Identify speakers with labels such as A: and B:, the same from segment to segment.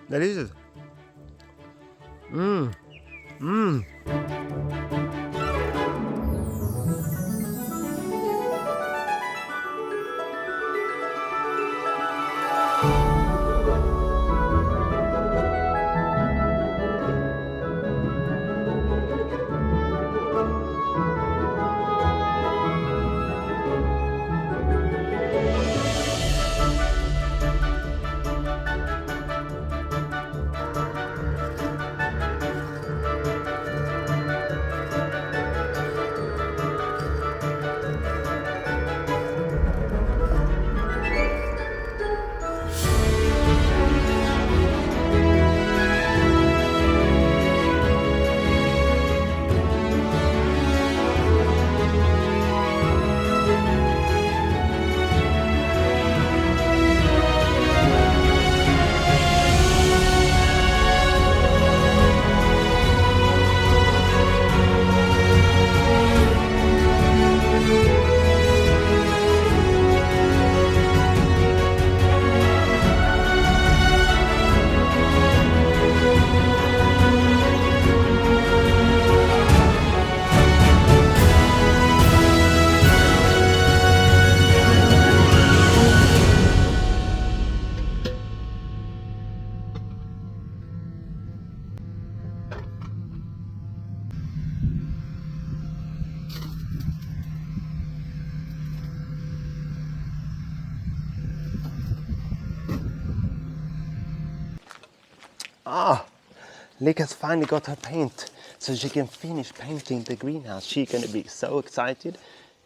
A: Delicious. Lic has finally got her paint so she can finish painting the greenhouse. She's going to be so excited.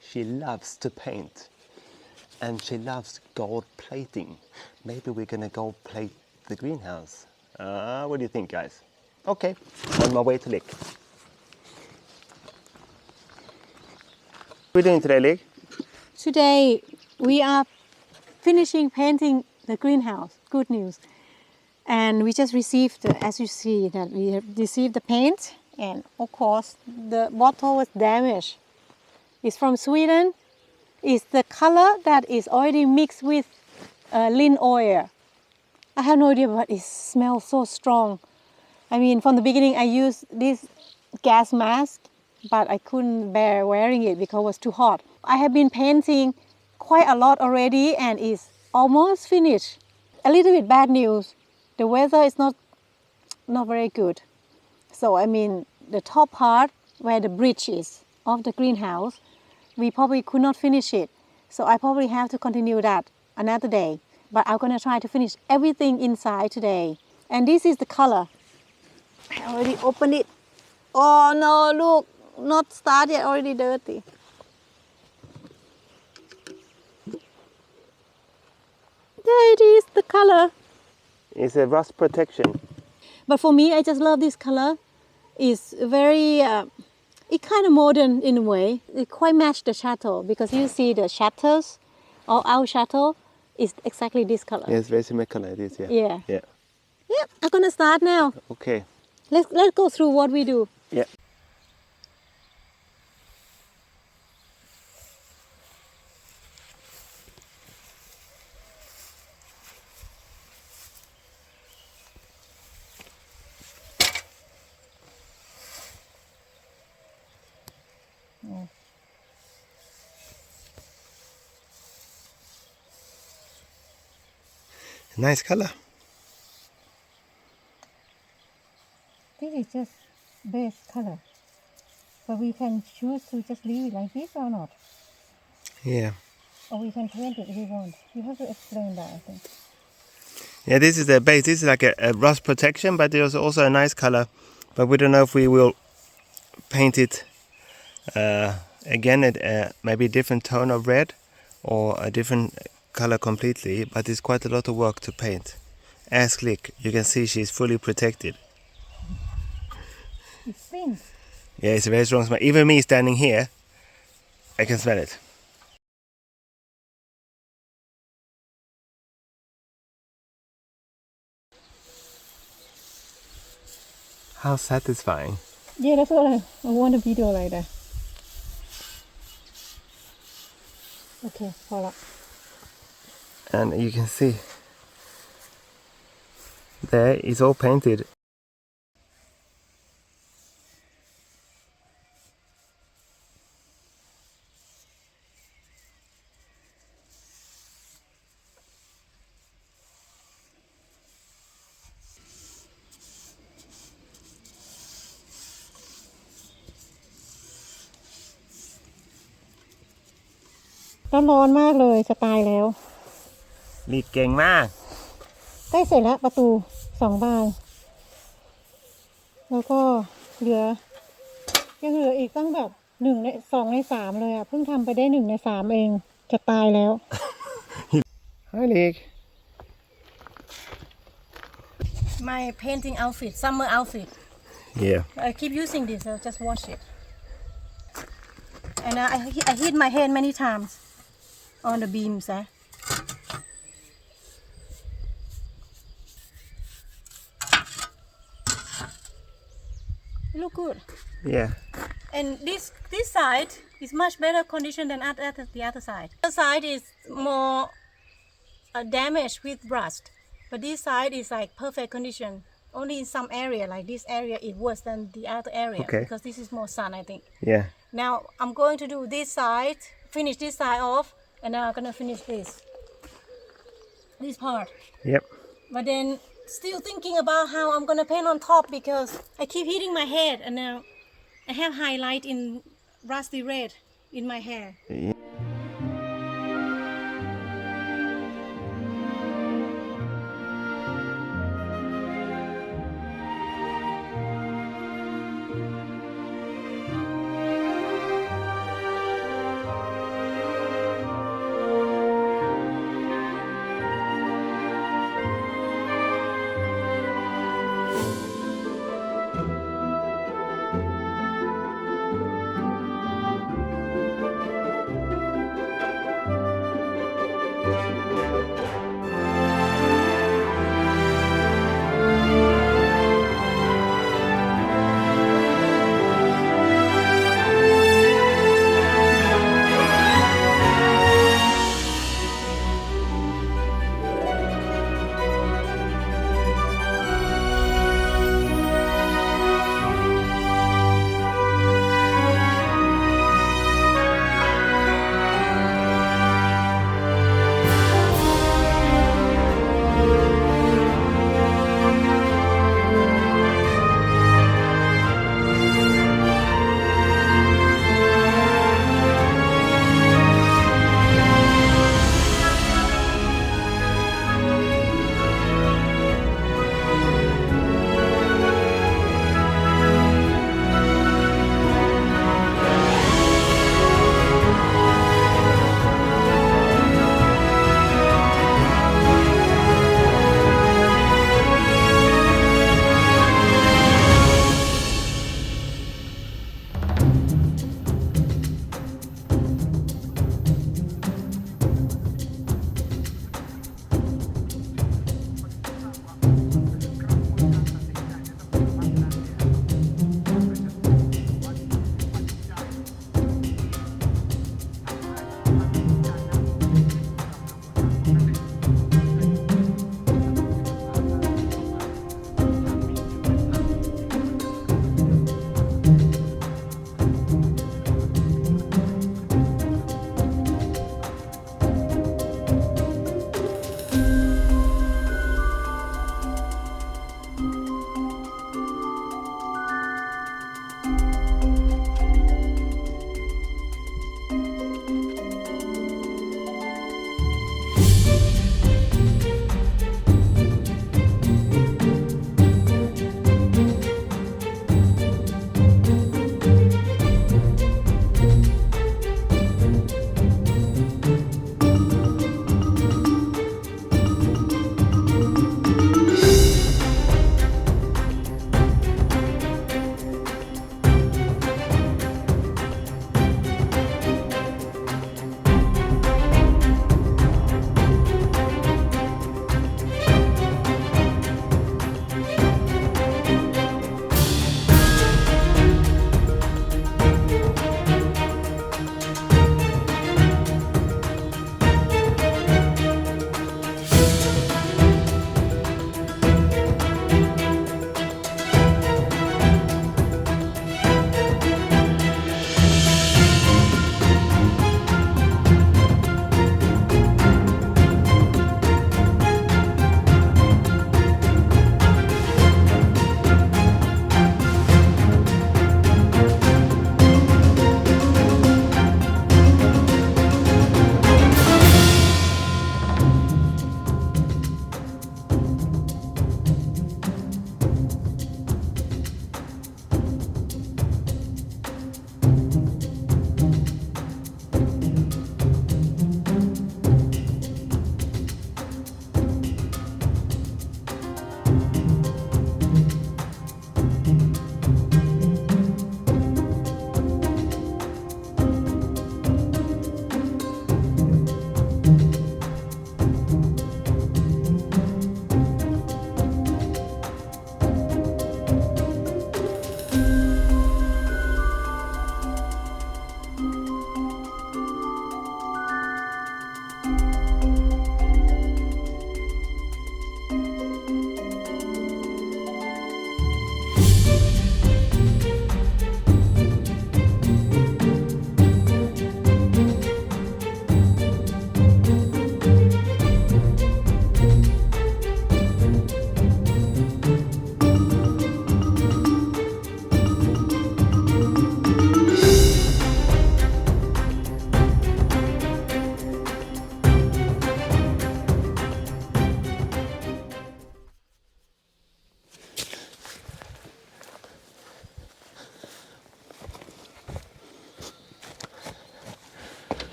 A: She loves to paint and she loves gold plating. Maybe we're going to gold plate the greenhouse. What do you think, guys? Okay, on my way to Lic. What are we doing today, Lic?
B: Today we are finishing painting the greenhouse. Good news. And we just received, as you see, that we have received the paint, and of course the bottle was damaged. It's from Sweden. It's the color that is already mixed with linseed oil. I have no idea, but it smells so strong. I mean, from the beginning I used this gas mask, but I couldn't bear wearing it because it was too hot. I have been painting quite a lot already and it's almost finished. A little bit bad news. The weather is not very good. So I mean, the top part where the bridge is of the greenhouse, we probably could not finish it. So I probably have to continue that another day. But I'm gonna try to finish everything inside today. And this is the color. I already opened it. Oh no, look, not started, already dirty. There it is, the color.
A: It's a rust protection.
B: But for me, I just love this color. It's very, it's kind of modern in a way. It quite matches the chateau because you see the chateaus, or our chateau is exactly this color.
A: Yeah, it's very similar color, it is, yeah.
B: Yeah.
A: Yeah.
B: Yep, I'm gonna start now.
A: Okay.
B: Let's go through what we do.
A: Yeah. Nice color.
B: This is just base color. But we can choose to just leave it like this or not.
A: Yeah.
B: Or we can paint it if we want. You have to explain that, I think.
A: Yeah, this is the base. This is like a rust protection, but there's also a nice color. But we don't know if we will paint it again at maybe a different tone of red or a different color completely. But it's quite a lot of work to paint. Ask Lic. You can see she's fully protected.
B: It stinks.
A: Yeah, it's a very strong smell. Even me standing here, I can smell it. How satisfying.
B: Yeah, that's what I want a video like that. Okay, hold up.
A: And you can see there is all painted.
B: ก็ร้อนมากเลยจะตายแล้ว
A: ลีดเก่งมาก
B: ใกล้เสร็จแล้วประตู2 บานแล้วก็ยังเหลืออีกตั้งแบบ2 ใน 3เลยอ่ะเพิ่งทำไปได้1 ใน 3เองจะตายแล้ว
A: Hi Lic.
B: My painting outfit summer outfit
A: Yeah.
B: I keep using this I'll just wash it and I hit my head many times on the beams look good
A: Yeah.
B: and this side is much better condition than the other side. The other side is more damaged with rust, but this side is like perfect condition. Only in some area, like this area, is worse than the other area because this is more sun, I think.
A: Yeah.
B: Now I'm going to do this side, finish this side off, and now I'm gonna finish this part.
A: Yep.
B: But then still thinking about how I'm gonna paint on top because I keep hitting my head, and now I have highlight in rusty red in my hair.
A: Yeah.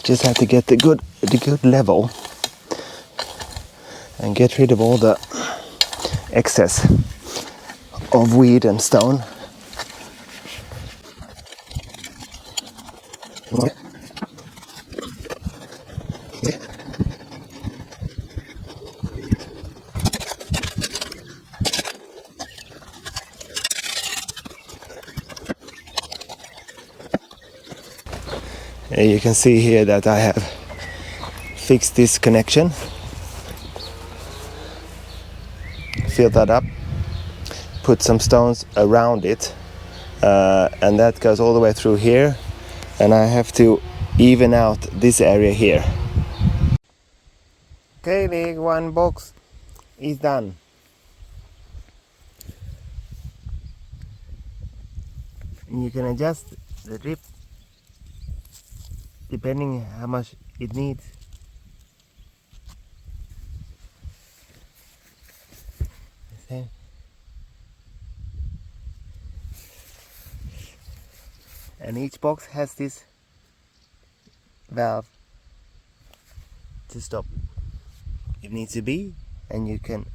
A: Just have to get the good level and get rid of all the excess of weed and stone. You can see here that I have fixed this connection, filled that up, put some stones around it, and that goes all the way through here, and I have to even out this area here. Okay, the one box is done. And you can adjust the drip depending how much it needs. Okay. And each box has this valve to stop. It needs to be, and you can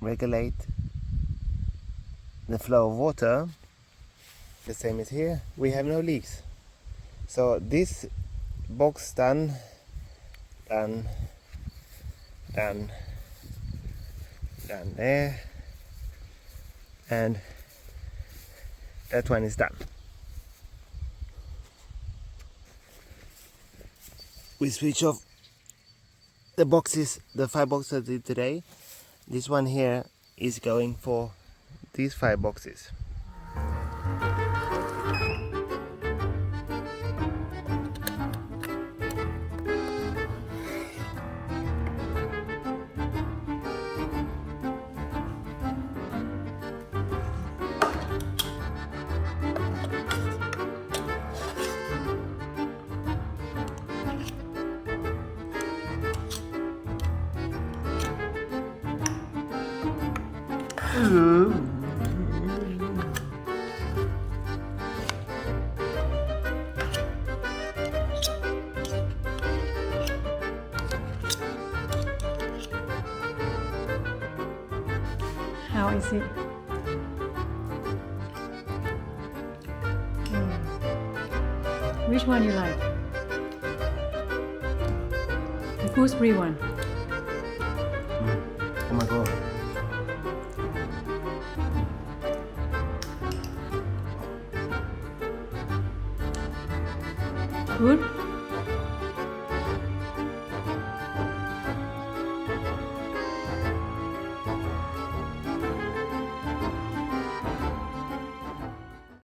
A: regulate the flow of water. The same as here, we have no leaks. So this box done, down there, and that one is done. We switch off the boxes, the 5 boxes I did today. This one here is going for these 5 boxes.
B: How is it? Which one you like? The gooseberry one.
A: Oh my god.
B: Good?